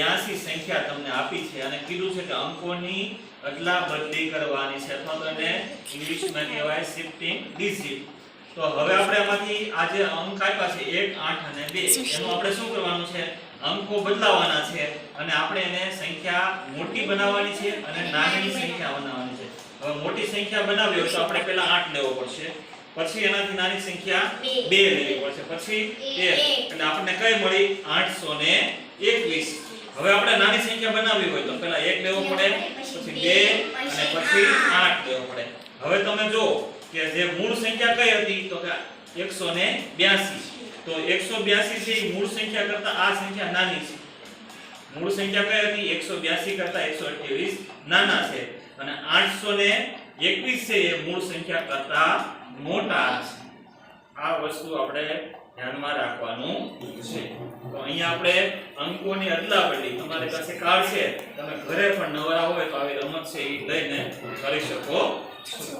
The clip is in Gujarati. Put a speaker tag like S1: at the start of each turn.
S1: 82 સંખ્યા તમને આપી છે અને કીધું છે કે અંકોની અદલા બદલી કરવાની છે અથવા તો એને ઇંગ્લિશમાં કહેવાય શિફ્ટિંગ ડિજિટ. તો હવે આપણે આમાંથી આ જે અંક આપ્યા છે 1 8 અને 2 એનું આપણે શું કરવાનું છે? અંકો બદલાવાના છે અને આપણે એને સંખ્યા મોટી બનાવવાની છે અને નાની સંખ્યા બનાવવાની છે. હવે મોટી સંખ્યા બનાવવી હોય તો આપણે પહેલા 8 લેવો પડશે, પછી એનાથી નાની સંખ્યા 2 લેવી પડશે, પછી 1 એટલે આપણને કઈ મળી 821. હવે આપણે નાની સંખ્યા બનાવવી હોય તો પહેલા 1 લેવો પડે, પછી 2 અને પછી 8 લેવો પડે. હવે તમે જો કે જે મૂળ સંખ્યા કઈ હતી તો કે 182. તો 182 છે એ મૂળ સંખ્યા કરતા આ સંખ્યા નાની છે. મૂળ સંખ્યા કઈ હતી? 182 કરતા 128 નાના છે અને 821 છે એ મૂળ સંખ્યા કરતા મોટા છે. આ વસ્તુ આપણે ધ્યાનમાં રાખવાનું છે. તો અહીંયા આપણે અંકોની અદલાબદલી, તમારી પાસે કાર્ડ છે, તમે ઘરે પણ નવરા હોય તો આવી રમત છે એ લઈને કરી શકો છો.